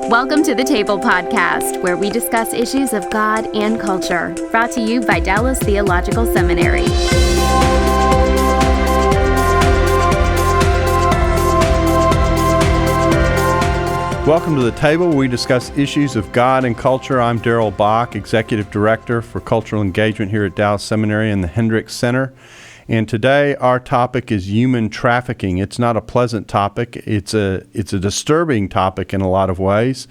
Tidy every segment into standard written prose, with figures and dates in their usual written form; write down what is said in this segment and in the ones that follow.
Welcome to the Table Podcast, where we discuss issues of God and culture, brought to you by Dallas Theological Seminary. Welcome to the Table, where we discuss issues of God and culture. I'm Darrell Bock, Executive Director for Cultural Engagement here at Dallas Seminary and the Hendricks Center. And today our topic is human trafficking. It's not a pleasant topic. It's a disturbing topic in a lot of ways.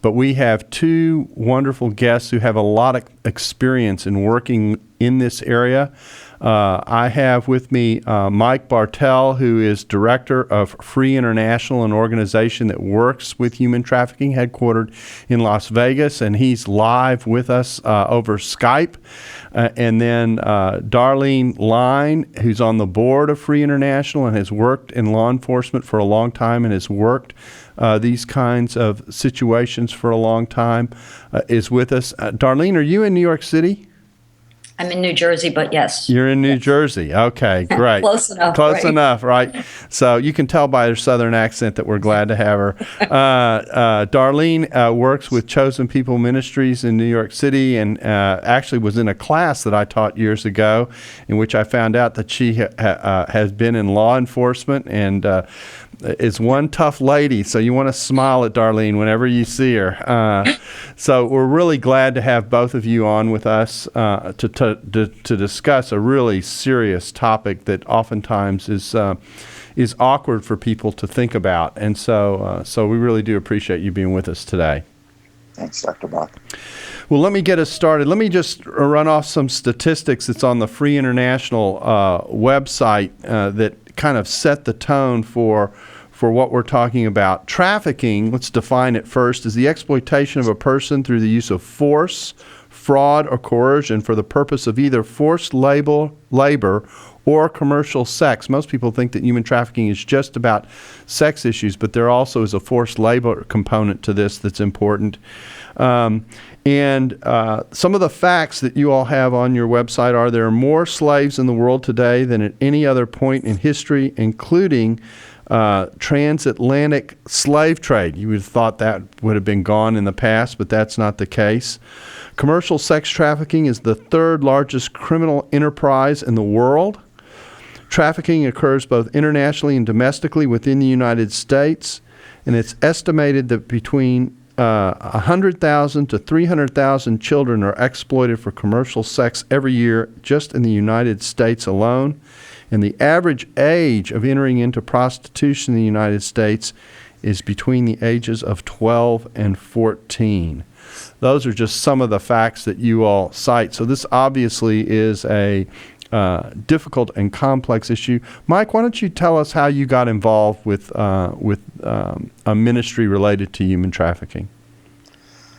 But we have two wonderful guests who have a lot of experience in working in this area. I have with me Mike Bartel, who is Director of Free International, an organization that works with human trafficking, headquartered in Las Vegas, and he's live with us over Skype. And then Darlene Line, who's on the board of Free International and has worked in law enforcement for a long time and has worked these kinds of situations for a long time, is with us. Darlene, are you in New York City? I'm in New Jersey, but yes. You're in New Jersey. Okay, great. Close enough. Close enough, right? So you can tell by her southern accent that we're glad to have her. Darlene works with Chosen People Ministries in New York City and actually was in a class that I taught years ago in which I found out that she has been in law enforcement and is one tough lady, so you want to smile at Darlene whenever you see her. So we're really glad to have both of you on with us to discuss a really serious topic that oftentimes is awkward for people to think about. And so we really do appreciate you being with us today. Thanks, Dr. Bock. Well, let me get us started. Let me just run off some statistics that's on the Free International website that kind of set the tone for what we're talking about. Trafficking, let's define it first, is the exploitation of a person through the use of force, fraud, or coercion for the purpose of either forced labor or commercial sex. Most people think that human trafficking is just about sex issues, but there also is a forced labor component to this that's important. And some of the facts that you all have on your website are there are more slaves in the world today than at any other point in history, including transatlantic slave trade. You would have thought that would have been gone in the past, but that's not the case. Commercial sex trafficking is the third largest criminal enterprise in the world. Trafficking occurs both internationally and domestically within the United States, and it's estimated that between 100,000 to 300,000 children are exploited for commercial sex every year just in the United States alone. And the average age of entering into prostitution in the United States is between the ages of 12 and 14. Those are just some of the facts that you all cite. So this obviously is a difficult and complex issue. Mike, why don't you tell us how you got involved with a ministry related to human trafficking?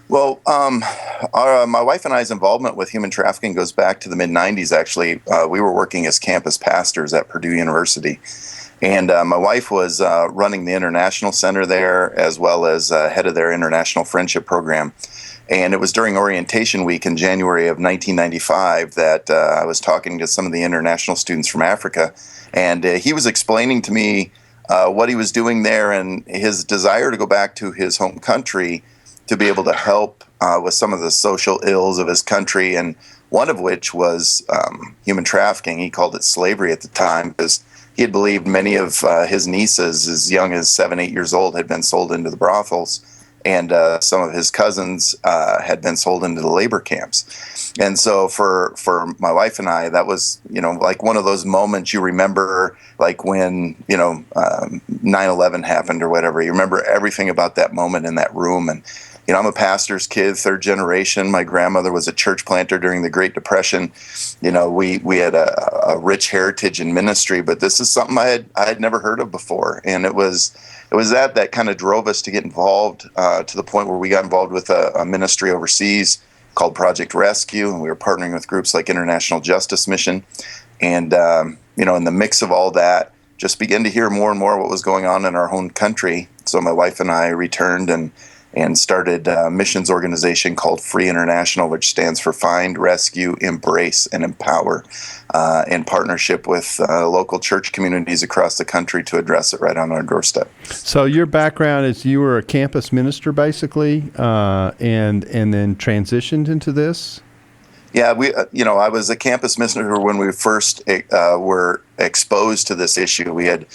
Well, my wife and I's involvement with human trafficking goes back to the mid-'90s, actually. We were working as campus pastors at Purdue University. And my wife was running the international center there, as well as head of their international friendship program. And it was during orientation week in January of 1995 that I was talking to some of the international students from Africa. And he was explaining to me what he was doing there and his desire to go back to his home country to be able to help with some of the social ills of his country, and one of which was human trafficking. He called it slavery at the time because he had believed many of his nieces, as young as 7, 8 years old, had been sold into the brothels, and some of his cousins had been sold into the labor camps. And so for my wife and I, that was, like one of those moments you remember, like when, 9/11 happened or whatever. You remember everything about that moment in that room. And I'm a pastor's kid, third generation. My grandmother was a church planter during the Great Depression. We had a rich heritage in ministry, but this is something I had never heard of before. And it was that kind of drove us to get involved to the point where we got involved with a ministry overseas called Project Rescue, and we were partnering with groups like International Justice Mission. And, in the mix of all that, just began to hear more and more what was going on in our own country. So my wife and I returned and and started a missions organization called Free International, which stands for Find, Rescue, Embrace, and Empower, in partnership with local church communities across the country to address it right on our doorstep. So your background is you were a campus minister, basically, and then transitioned into this? Yeah, I was a campus minister when we first were exposed to this issue. We had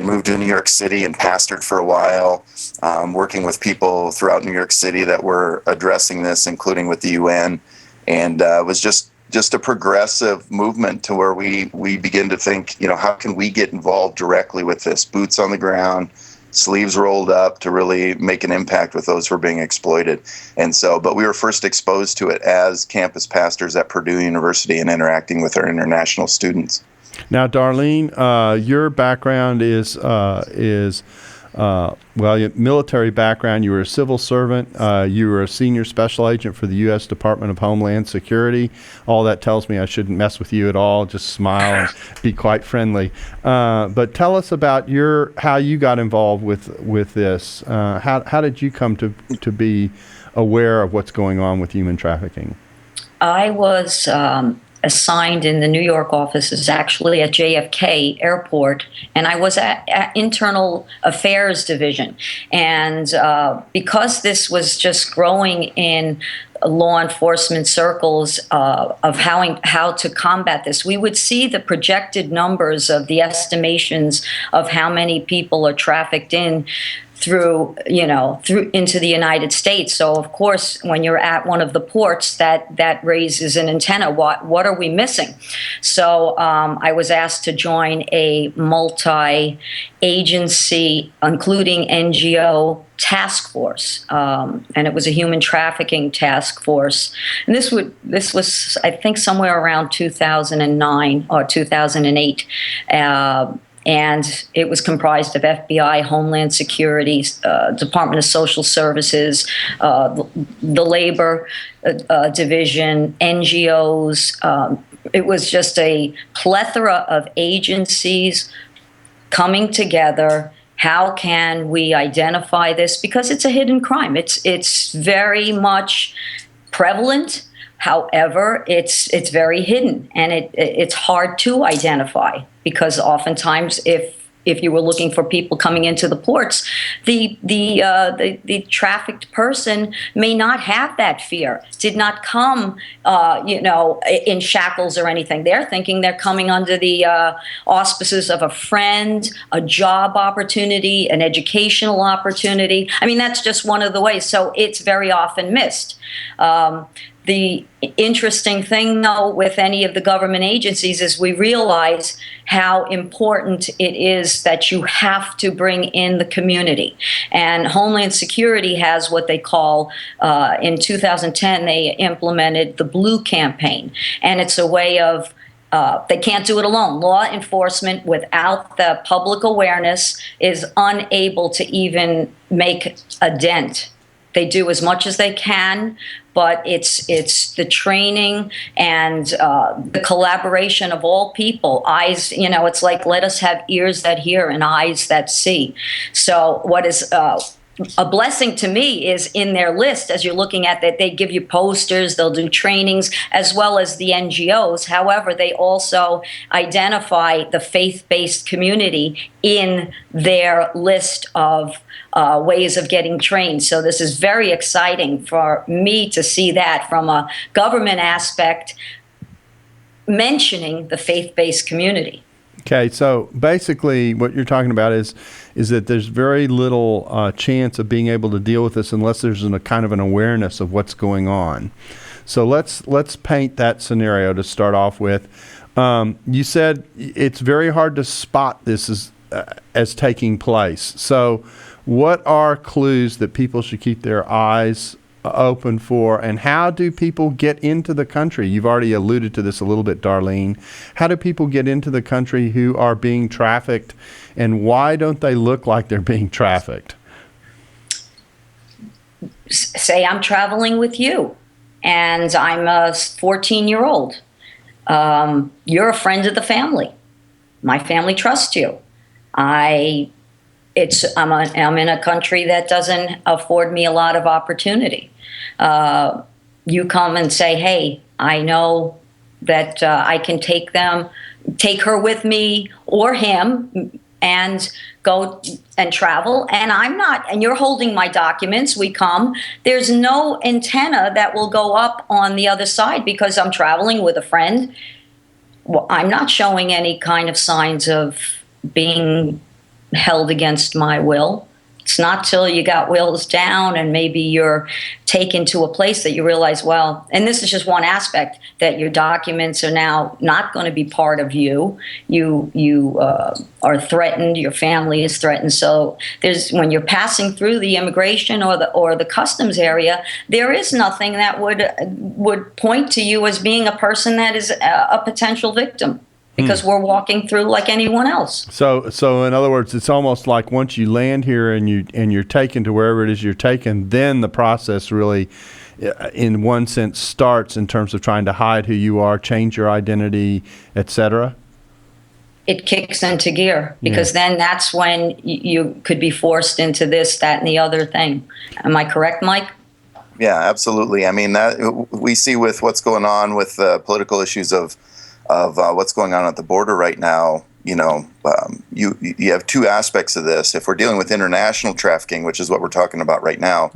moved to New York City and pastored for a while, working with people throughout New York City that were addressing this, including with the UN, and it was just a progressive movement to where we begin to think, how can we get involved directly with this, boots on the ground, sleeves rolled up, to really make an impact with those who are being exploited. And so, but we were first exposed to it as campus pastors at Purdue University and interacting with our international students. Now, Darlene, your background is your military background. You were a civil servant. You were a senior special agent for the U.S. Department of Homeland Security. All that tells me I shouldn't mess with you at all. Just smile and be quite friendly. But tell us about how you got involved with this. How did you come to be aware of what's going on with human trafficking? I was assigned in the New York offices, actually at JFK Airport, and I was at Internal Affairs Division. And because this was just growing in law enforcement circles of how to combat this, we would see the projected numbers of the estimations of how many people are trafficked through into the United States. So of course, when you're at one of the ports, that raises an antenna. What are we missing? So I was asked to join a multi-agency, including NGO task force, and it was a human trafficking task force. And this was, I think, somewhere around 2009 or 2008. And it was comprised of FBI, Homeland Security, Department of Social Services, the Labor Division, NGOs. It was just a plethora of agencies coming together. How can we identify this? Because it's a hidden crime. It's very much prevalent. However, it's very hidden, and it's hard to identify, because oftentimes if you were looking for people coming into the ports, the trafficked person may not have that fear, did not come in shackles or anything. They're thinking they're coming under the auspices of a friend, a job opportunity, an educational opportunity. I mean, that's just one of the ways. So it's very often missed. The interesting thing, though, with any of the government agencies is we realize how important it is that you have to bring in the community. And Homeland Security has what they call, in 2010, they implemented the Blue Campaign. And it's a way of they can't do it alone. Law enforcement, without the public awareness, is unable to even make a dent. They do as much as they can, but it's the training and the collaboration of all people. Eyes, it's like, let us have ears that hear and eyes that see. So what is a blessing to me is in their list, as you're looking at that, they give you posters, they'll do trainings, as well as the NGOs. However, they also identify the faith-based community in their list of ways of getting trained. So this is very exciting for me to see that from a government aspect, mentioning the faith-based community. Okay, so basically what you're talking about is that there's very little chance of being able to deal with this unless there's a kind of an awareness of what's going on. So let's paint that scenario to start off with. You said it's very hard to spot this as taking place. So what are clues that people should keep their eyes open for, and how do people get into the country? You've already alluded to this a little bit, Darlene. How do people get into the country who are being trafficked, and why don't they look like they're being trafficked? Say I'm traveling with you, and I'm a 14-year-old. You're a friend of the family. My family trusts you. I I'm in a country that doesn't afford me a lot of opportunity. You come and say, hey, I know that I can take her with me or him and go and travel. And you're holding my documents. We come. There's no antenna that will go up on the other side because I'm traveling with a friend. Well, I'm not showing any kind of signs of being held against my will. It's not till you got wheels down and maybe you're taken to a place that you realize, well, and this is just one aspect, that your documents are now not going to be part of you. You are threatened. Your family is threatened. So when you're passing through the immigration or the customs area, there is nothing that would point to you as being a person that is a potential victim. Because we're walking through like anyone else. So in other words, it's almost like once you land here and you're taken to wherever it is you're taken, then the process really, in one sense, starts in terms of trying to hide who you are, change your identity, etc. It kicks into gear because then that's when you could be forced into this, that, and the other thing. Am I correct, Mike? Yeah, absolutely. I mean, that we see with what's going on with the political issues of what's going on at the border right now. You have two aspects of this. If we're dealing with international trafficking, which is what we're talking about right now,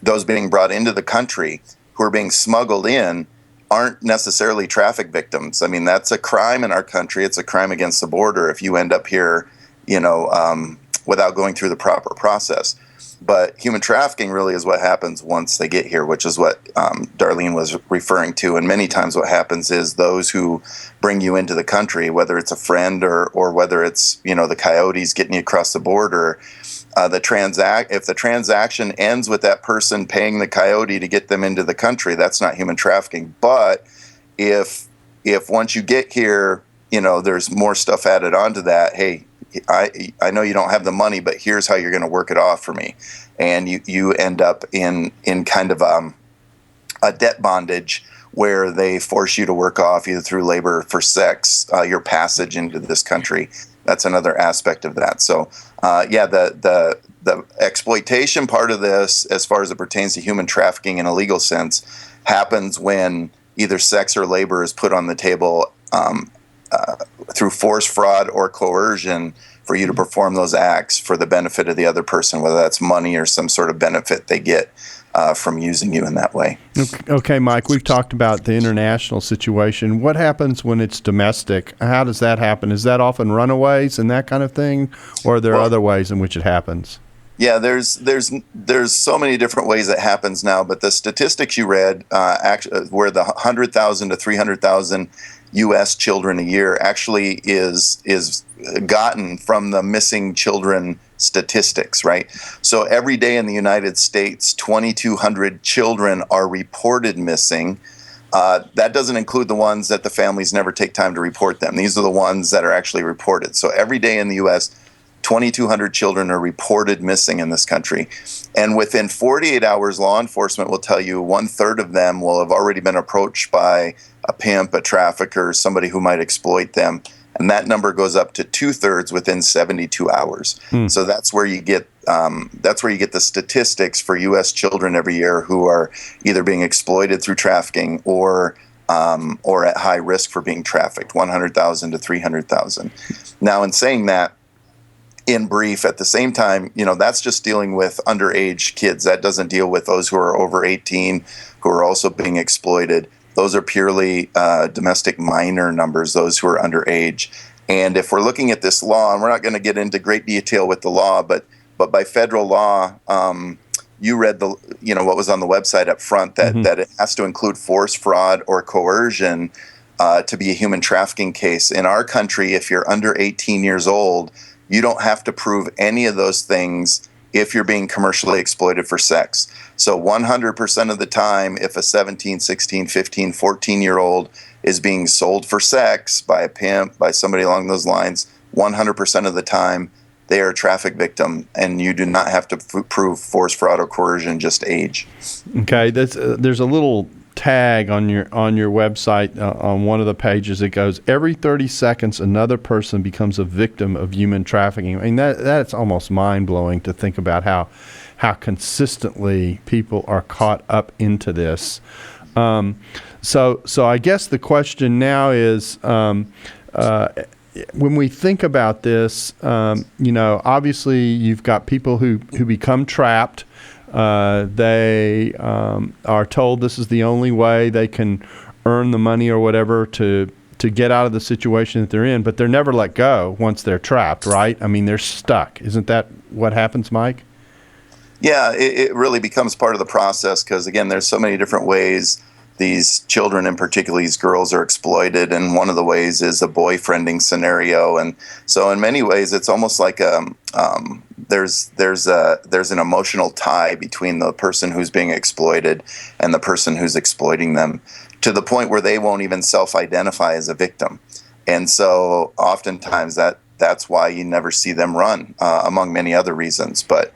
those being brought into the country who are being smuggled in aren't necessarily traffic victims. I mean, that's a crime in our country. It's a crime against the border if you end up here, without going through the proper process. But human trafficking really is what happens once they get here, which is what Darlene was referring to. And many times what happens is those who bring you into the country, whether it's a friend or whether it's, the coyotes getting you across the border, if the transaction ends with that person paying the coyote to get them into the country, that's not human trafficking. But if once you get here, there's more stuff added onto that, hey, I know you don't have the money, but here's how you're going to work it off for me. And you end up in kind of a debt bondage where they force you to work off either through labor for sex, your passage into this country. That's another aspect of that. So, the exploitation part of this, as far as it pertains to human trafficking in a legal sense, happens when either sex or labor is put on the table through force, fraud, or coercion for you to perform those acts for the benefit of the other person, whether that's money or some sort of benefit they get from using you in that way. Okay, Mike, we've talked about the international situation. What happens when it's domestic? How does that happen? Is that often runaways and that kind of thing, or are there other ways in which it happens? Yeah, there's so many different ways it happens now, but the statistics you read, where the 100,000 to 300,000 U.S. children a year actually is gotten from the missing children statistics, right? So every day in the United States, 2,200 children are reported missing. That doesn't include the ones that the families never take time to report them. These are the ones that are actually reported. So every day in the U.S., 2,200 children are reported missing in this country. And within 48 hours, law enforcement will tell you 1/3 of them will have already been approached by a pimp, a trafficker, somebody who might exploit them. And that number goes up to 2/3 within 72 hours. So that's where you get the statistics for U.S. children every year who are either being exploited through trafficking or at high risk for being trafficked, 100,000 to 300,000. Now, in saying that, in brief, at the same time, that's just dealing with underage kids. That doesn't deal with those who are over 18 who are also being exploited. Those are purely domestic minor numbers, those who are underage. And if we're looking at this law, and we're not going to get into great detail with the law, but by federal law, you read what was on the website up front, that it has to include force, fraud, or coercion to be a human trafficking case. In our country, if you're under 18 years old, you don't have to prove any of those things if you're being commercially exploited for sex. So 100% of the time, if a 17, 16, 15, 14-year-old is being sold for sex by a pimp, by somebody along those lines, 100% of the time, they are a traffic victim, and you do not have to prove force, fraud, or coercion, just age. Okay, there's a little tag on your website on one of the pages. It goes, every 30 seconds another person becomes a victim of human trafficking. I mean, that's almost mind-blowing to think about how consistently people are caught up into this. So I guess the question now is, when we think about this, obviously you've got people who become trapped. They are told this is the only way they can earn the money or whatever to get out of the situation that they're in, but they're never let go once they're trapped, right? I mean, they're stuck. Isn't that what happens, Mike? Yeah, it really becomes part of the process because, again, there's so many different ways these children, and particularly these girls, are exploited. And one of the ways is a boyfriending scenario. And so in many ways, it's almost like there's an emotional tie between the person who's being exploited and the person who's exploiting them, to the point where they won't even self-identify as a victim. And so oftentimes that's why you never see them run, among many other reasons. But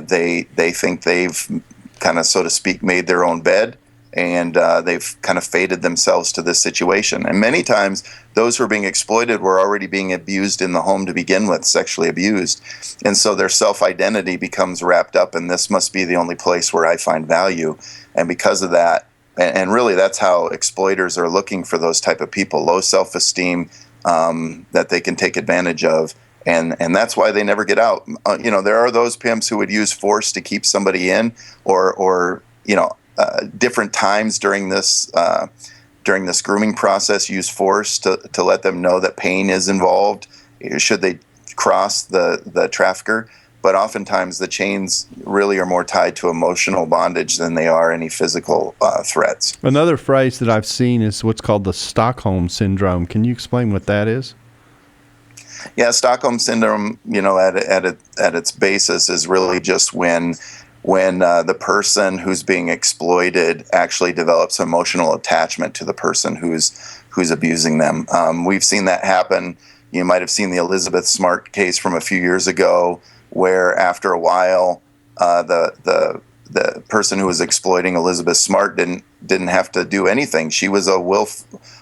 they think they've kind of, so to speak, made their own bed, and they've kind of fated themselves to this situation. And many times, those who are being exploited were already being abused in the home to begin with, sexually abused. And so their self-identity becomes wrapped up in, this must be the only place where I find value. And because of that, and really that's how exploiters are looking for those type of people, low self-esteem, that they can take advantage of. And that's why they never get out. There are those pimps who would use force to keep somebody in, or different times during this grooming process, use force to let them know that pain is involved should they cross the trafficker. But oftentimes the chains really are more tied to emotional bondage than they are any physical threats. Another phrase that I've seen is what's called the Stockholm syndrome. Can you explain what that is? Yeah, Stockholm syndrome, at its basis is really just when the person who's being exploited actually develops emotional attachment to the person who's abusing them. We've seen that happen. You might have seen the Elizabeth Smart case from a few years ago, where after a while, the person who was exploiting Elizabeth Smart didn't have to do anything. She was a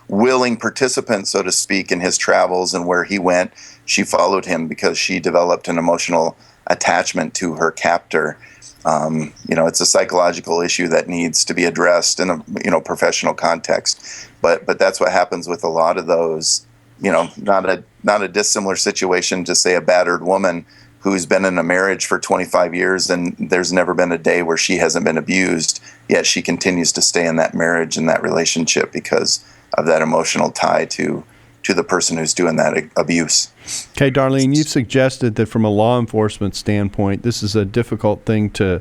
willing participant, so to speak, in his travels, and where he went, she followed him because she developed an emotional attachment to her captor. It's a psychological issue that needs to be addressed in a professional context. But that's what happens with a lot of those. Not a dissimilar situation to, say, a battered woman who's been in a marriage for 25 years and there's never been a day where she hasn't been abused, yet she continues to stay in that marriage and that relationship because of that emotional tie to the person who's doing that abuse. Okay, Darlene, you've suggested that from a law enforcement standpoint, this is a difficult thing to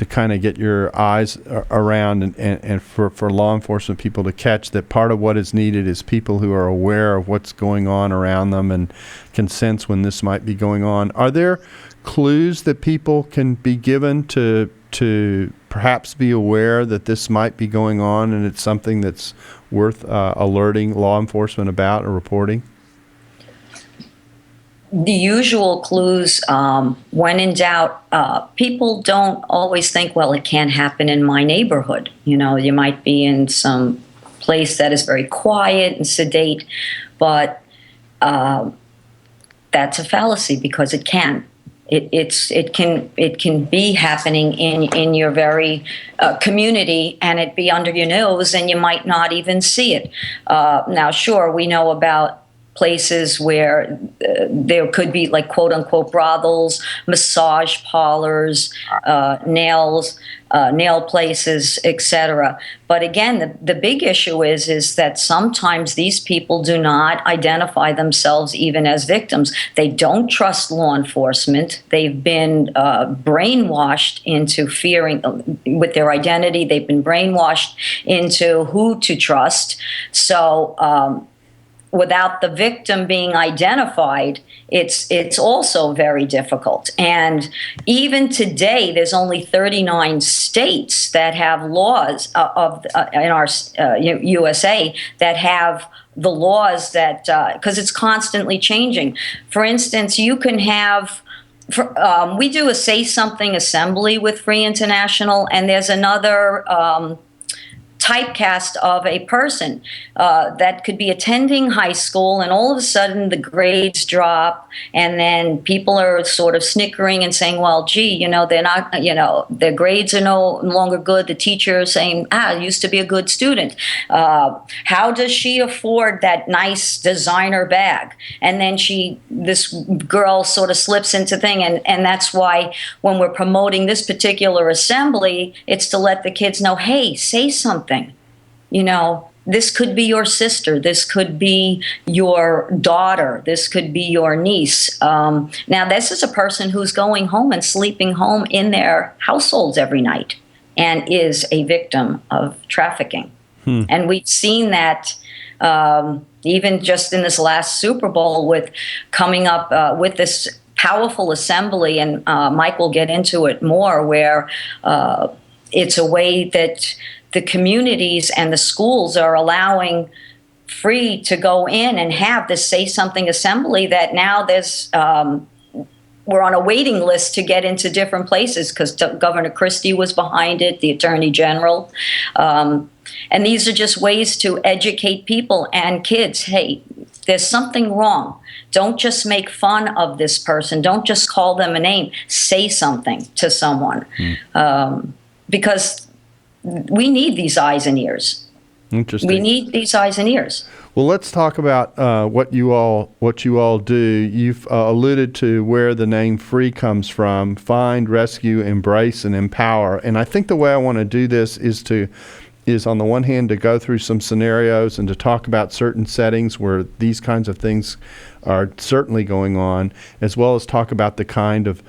kind of get your eyes around and for law enforcement people to catch, that part of what is needed is people who are aware of what's going on around them and can sense when this might be going on. Are there clues that people can be given to perhaps be aware that this might be going on and it's something that's worth alerting law enforcement about or reporting? The usual clues, when in doubt, people don't always think, well, it can't happen in my neighborhood. You might be in some place that is very quiet and sedate, but that's a fallacy, because it can. It can be happening in your very community, and it be under your nose, and you might not even see it. Now, sure, we know about places where there could be, like, quote unquote brothels, massage parlors, nail places, etc. But again, the big issue is that sometimes these people do not identify themselves even as victims. They don't trust law enforcement. They've been brainwashed into fearing with their identity. They've been brainwashed into who to trust. So without the victim being identified, it's also very difficult. And even today, there's only 39 states that have laws in our USA that have the laws that, because it's constantly changing. For instance, you can have, we do a Say Something assembly with Free International, and there's another typecast of a person that could be attending high school, and all of a sudden the grades drop, and then people are sort of snickering and saying, well, gee, they're not, their grades are no longer good. The teacher is saying, used to be a good student. How does she afford that nice designer bag? And then this girl sort of slips into thing, and that's why when we're promoting this particular assembly, it's to let the kids know, hey, say something. This could be your sister. This could be your daughter. This could be your niece. Now, this is a person who's going home and sleeping home in their households every night and is a victim of trafficking. And we've seen that even just in this last Super Bowl with coming up with this powerful assembly, and Mike will get into it more, where it's a way that the communities and the schools are allowing free to go in and have this Say Something assembly, that now there's we're on a waiting list to get into different places because Governor Christie was behind it, the Attorney General. And these are just ways to educate people and kids. Hey, there's something wrong. Don't just make fun of this person. Don't just call them a name. Say something to someone. Because we need these eyes and ears. Interesting. We need these eyes and ears. Well, let's talk about what you all do. You've alluded to where the name FREE comes from: find, rescue, embrace, and empower. And I think the way I want to do this is on the one hand to go through some scenarios and to talk about certain settings where these kinds of things are certainly going on, as well as talk about the kind of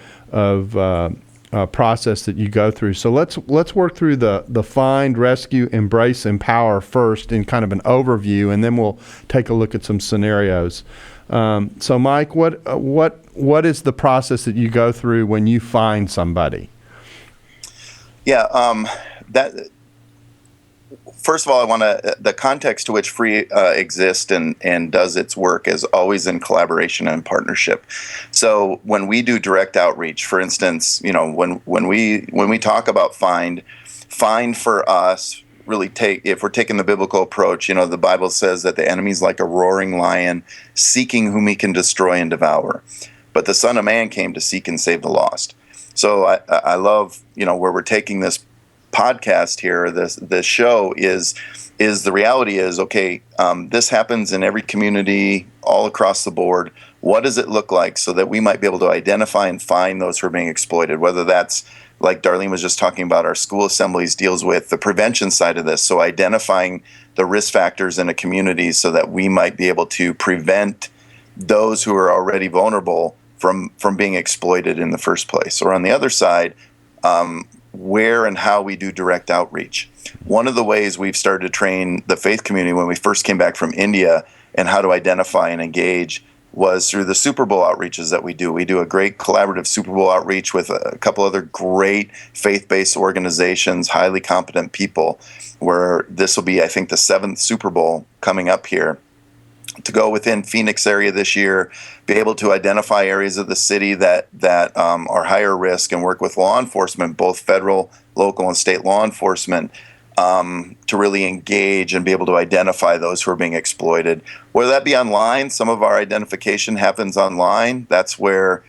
process that you go through. So let's work through the find, rescue, embrace, empower first in kind of an overview, and then we'll take a look at some scenarios. So Mike, what is the process that you go through when you find somebody? Yeah, first of all, I want the context to which FREE exists and does its work is always in collaboration and partnership. So when we do direct outreach, for instance, when we talk about find for us, really if we're taking the biblical approach, the Bible says that the enemy's like a roaring lion seeking whom he can destroy and devour. But the Son of Man came to seek and save the lost. So I love, where we're taking this podcast here, this show is the reality is, okay, this happens in every community all across the board. What does it look like so that we might be able to identify and find those who are being exploited? Whether that's, like Darlene was just talking about, our school assemblies deals with the prevention side of this. So identifying the risk factors in a community so that we might be able to prevent those who are already vulnerable from being exploited in the first place. Or on the other side, where and how we do direct outreach. One of the ways we've started to train the faith community when we first came back from India and how to identify and engage was through the Super Bowl outreaches that we do. We do a great collaborative Super Bowl outreach with a couple other great faith-based organizations, highly competent people, where this will be, I think, the 7th Super Bowl coming up here. To go within Phoenix area this year, be able to identify areas of the city that are higher risk and work with law enforcement, both federal, local, and state law enforcement, to really engage and be able to identify those who are being exploited. Whether that be online, some of our identification happens online. That's where,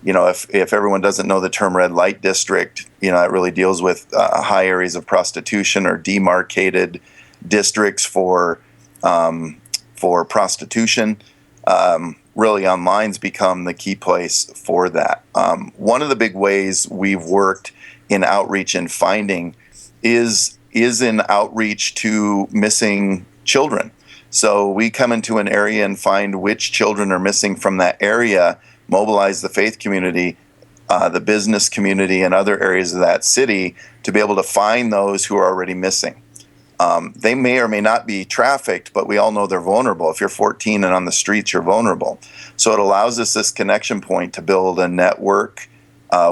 if everyone doesn't know the term red light district, it really deals with high areas of prostitution or demarcated districts for prostitution. Really, online's become the key place for that. One of the big ways we've worked in outreach and finding is in outreach to missing children. So we come into an area and find which children are missing from that area, mobilize the faith community, the business community, and other areas of that city to be able to find those who are already missing. They may or may not be trafficked, but we all know they're vulnerable. If you're 14 and on the streets, you're vulnerable. So it allows us this connection point to build a network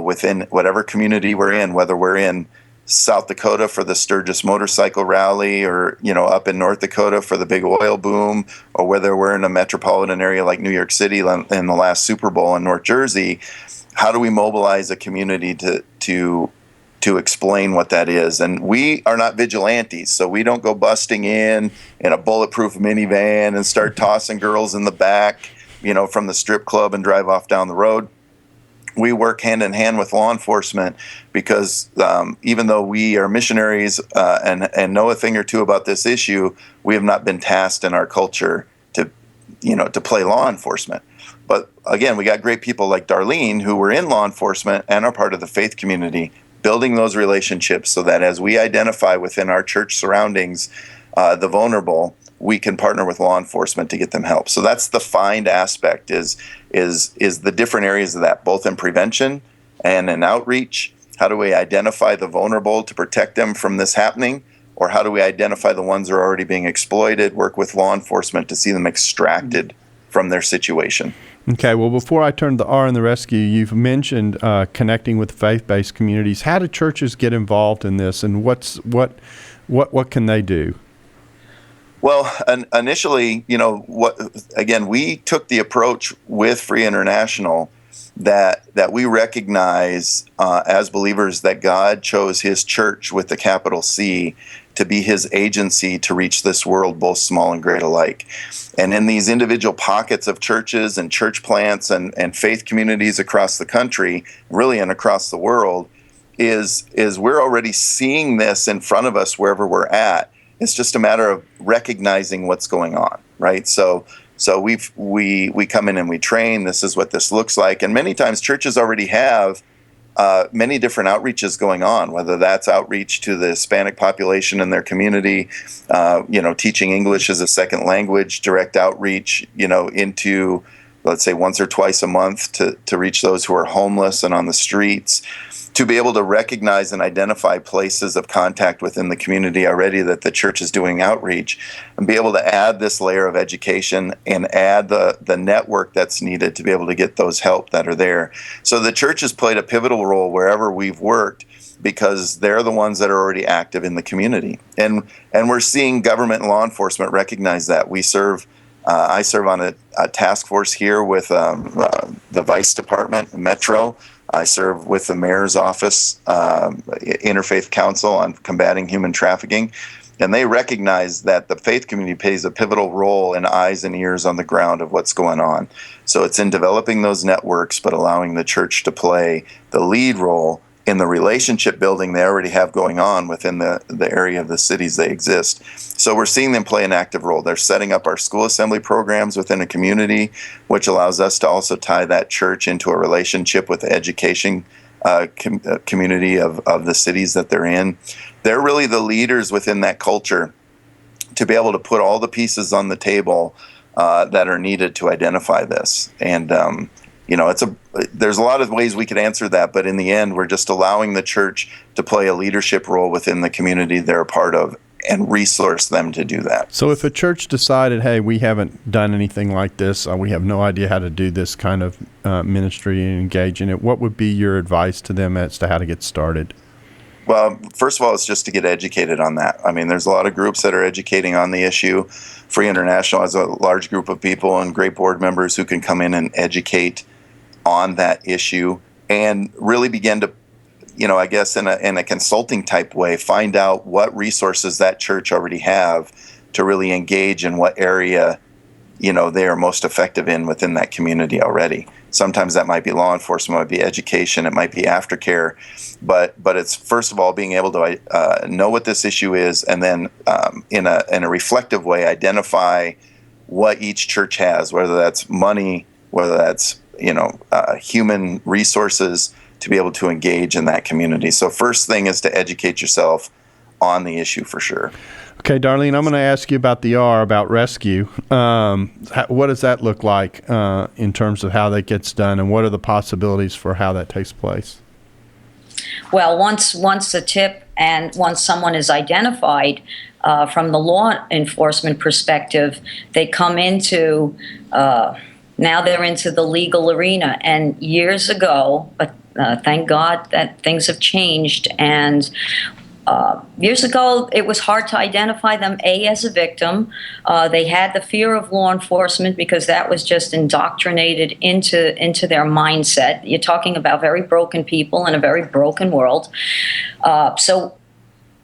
within whatever community we're in, whether we're in South Dakota for the Sturgis Motorcycle Rally, or up in North Dakota for the big oil boom, or whether we're in a metropolitan area like New York City in the last Super Bowl in North Jersey. How do we mobilize a community to to explain what that is. And we are not vigilantes, so we don't go busting in a bulletproof minivan and start tossing girls in the back, from the strip club and drive off down the road. We work hand in hand with law enforcement because even though we are missionaries and know a thing or two about this issue, we have not been tasked in our culture to play law enforcement. But again, we got great people like Darlene who were in law enforcement and are part of the faith community, building those relationships so that as we identify within our church surroundings the vulnerable, we can partner with law enforcement to get them help. So that's the find aspect is the different areas of that, both in prevention and in outreach. How do we identify the vulnerable to protect them from this happening? Or how do we identify the ones that are already being exploited, work with law enforcement to see them extracted from their situation? Okay, well, before I turn to the R in the rescue, you've mentioned connecting with faith-based communities. How do churches get involved in this, and what can they do? Well, initially, we took the approach with Free International that we recognize as believers that God chose His church with the capital C to be His agency to reach this world, both small and great alike. And in these individual pockets of churches and church plants and faith communities across the country, really and across the world, is we're already seeing this in front of us wherever we're at. It's just a matter of recognizing what's going on, right? So we come in and we train. This is what this looks like, and many times churches already have many different outreaches going on. Whether that's outreach to the Hispanic population in their community, teaching English as a second language, direct outreach, into, let's say, once or twice a month to reach those who are homeless and on the streets. To be able to recognize and identify places of contact within the community already that the church is doing outreach, and be able to add this layer of education and add the network that's needed to be able to get those help that are there. So the church has played a pivotal role wherever we've worked because they're the ones that are already active in the community. And we're seeing government and law enforcement recognize that. I serve on a task force here with the Vice Department, Metro. I serve with the Mayor's Office, Interfaith Council on combating human trafficking, and they recognize that the faith community plays a pivotal role in eyes and ears on the ground of what's going on. So it's in developing those networks, but allowing the church to play the lead role in the relationship building they already have going on within the area of the cities they exist. So we're seeing them play an active role. They're setting up our school assembly programs within a community, which allows us to also tie that church into a relationship with the education community of the cities that they're in. They're really the leaders within that culture to be able to put all the pieces on the table that are needed to identify this. And there's a lot of ways we could answer that, but in the end, we're just allowing the church to play a leadership role within the community they're a part of and resource them to do that. So if a church decided, hey, we haven't done anything like this, we have no idea how to do this kind of ministry and engage in it, what would be your advice to them as to how to get started? Well, first of all, it's just to get educated on that. I mean, there's a lot of groups that are educating on the issue. Free International has a large group of people and great board members who can come in and educate on that issue and really begin to, I guess in a consulting type way, find out what resources that church already have to really engage in what area, they are most effective in within that community already. Sometimes that might be law enforcement, it might be education, it might be aftercare, but it's first of all being able to know what this issue is, and then in a reflective way identify what each church has, whether that's money, whether that's human resources to be able to engage in that community. So first thing is to educate yourself on the issue for sure. Okay, Darlene, I'm going to ask you about the R, about rescue. What does that look like in terms of how that gets done, and what are the possibilities for how that takes place? Well, once a tip and once someone is identified, from the law enforcement perspective, they come into now they're into the legal arena. And years ago, but thank God that things have changed, and Years ago, it was hard to identify them, as a victim. They had the fear of law enforcement because that was just indoctrinated into their mindset. You're talking about very broken people in a very broken world. So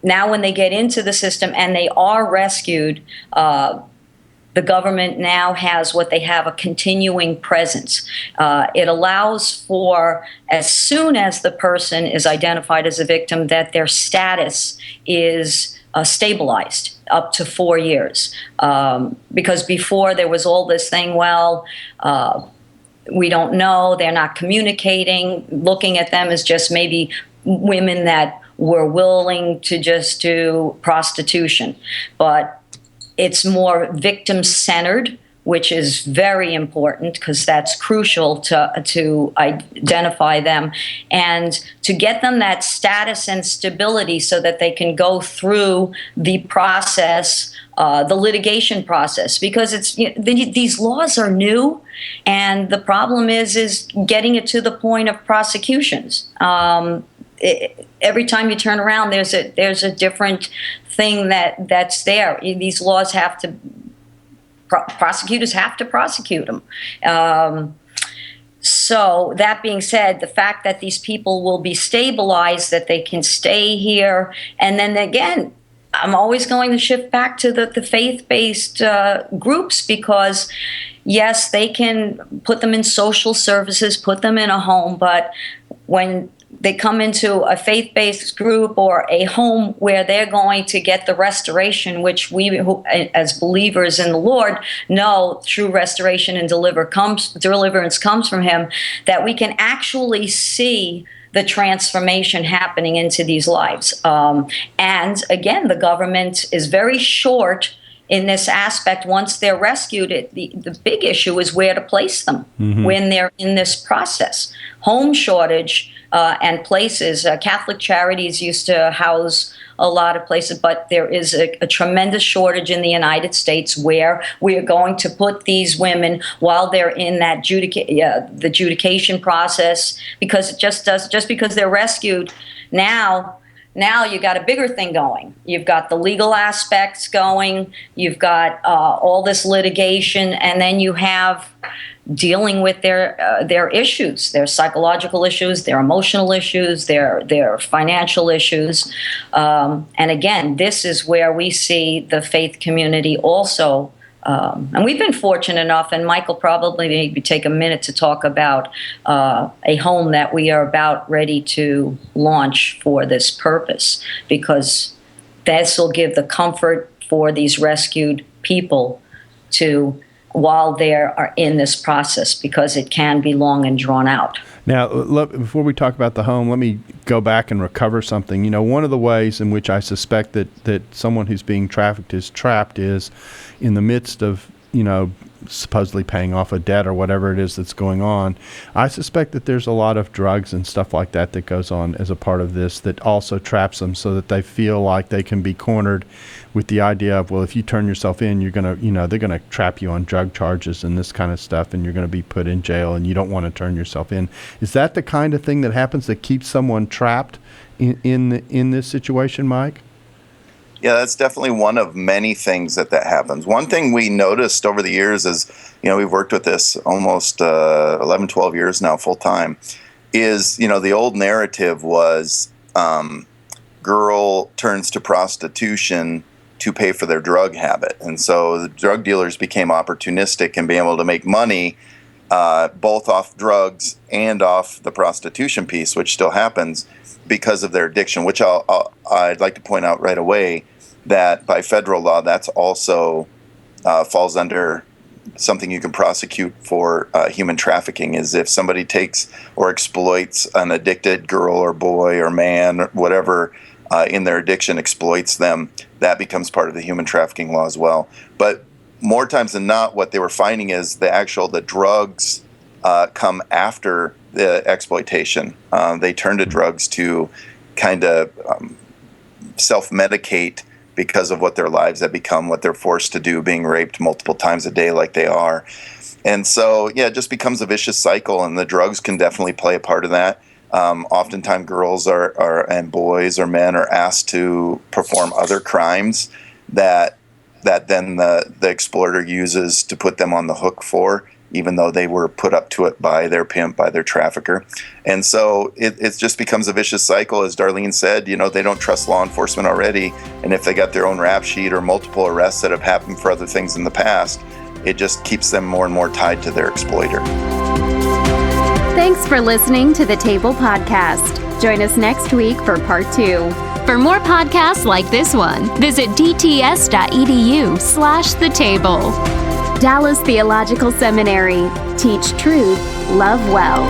now when they get into the system and they are rescued, the government now has what they have, a continuing presence. It allows for, as soon as the person is identified as a victim, that their status is stabilized up to 4 years. Because before there was all this thing, we don't know, they're not communicating, looking at them as just maybe women that were willing to just do prostitution. But it's more victim-centered, which is very important because that's crucial to identify them and to get them that status and stability so that they can go through the process, the litigation process. Because these laws are new, and the problem is getting it to the point of prosecutions. Every time you turn around, there's a different thing that's there. These laws have to, prosecutors have to prosecute them. So that being said, the fact that these people will be stabilized, that they can stay here, and then again, I'm always going to shift back to the faith-based groups because, yes, they can put them in social services, put them in a home, but when they come into a faith-based group or a home where they're going to get the restoration, which we, as believers in the Lord, know true restoration and deliverance comes from Him, that we can actually see the transformation happening into these lives. And again, the government is very short in this aspect. Once they're rescued, the big issue is where to place them when they're in this process. Home shortage and places. Catholic Charities used to house a lot of places, but there is a tremendous shortage in the United States where we are going to put these women while they're in that the adjudication process, because just because they're rescued now you got a bigger thing going. You've got the legal aspects going, you've got all this litigation, and then you have dealing with their issues, their psychological issues, their emotional issues, their financial issues. And again, this is where we see the faith community also. And we've been fortunate enough, and Michael probably maybe take a minute to talk about a home that we are about ready to launch for this purpose, because this will give the comfort for these rescued people while they are in this process, because it can be long and drawn out. Now, before we talk about the home, let me go back and recover something. You know, one of the ways in which I suspect that someone who's being trafficked is trapped is in the midst of, supposedly paying off a debt or whatever it is that's going on. I suspect that there's a lot of drugs and stuff like that goes on as a part of this that also traps them, so that they feel like they can be cornered with the idea of, well, if you turn yourself in, you're going to, they're going to trap you on drug charges and this kind of stuff, and you're going to be put in jail, and you don't want to turn yourself in. Is that the kind of thing that happens that keeps someone trapped in this situation, Mike? Yeah, that's definitely one of many things that happens. One thing we noticed over the years is, we've worked with this almost 11, 12 years now full time, is, the old narrative was girl turns to prostitution to pay for their drug habit. And so the drug dealers became opportunistic and being able to make money both off drugs and off the prostitution piece, which still happens, because of their addiction, which I'd like to point out right away that by federal law, that's also falls under something you can prosecute for human trafficking, is if somebody takes or exploits an addicted girl or boy or man or whatever in their addiction, exploits them, that becomes part of the human trafficking law as well. But more times than not, what they were finding is the drugs come after the exploitation. They turn to drugs to kind of self-medicate because of what their lives have become, what they're forced to do, being raped multiple times a day like they are. And so, it just becomes a vicious cycle, and the drugs can definitely play a part of that. Oftentimes, girls and boys or men are asked to perform other crimes that then the exploiter uses to put them on the hook for, even though they were put up to it by their pimp, by their trafficker. And so it just becomes a vicious cycle. As Darlene said, they don't trust law enforcement already. And if they got their own rap sheet or multiple arrests that have happened for other things in the past, it just keeps them more and more tied to their exploiter. Thanks for listening to the Table Podcast. Join us next week for part 2. For more podcasts like this one, visit dts.edu/the table. Dallas Theological Seminary. Teach truth, love well.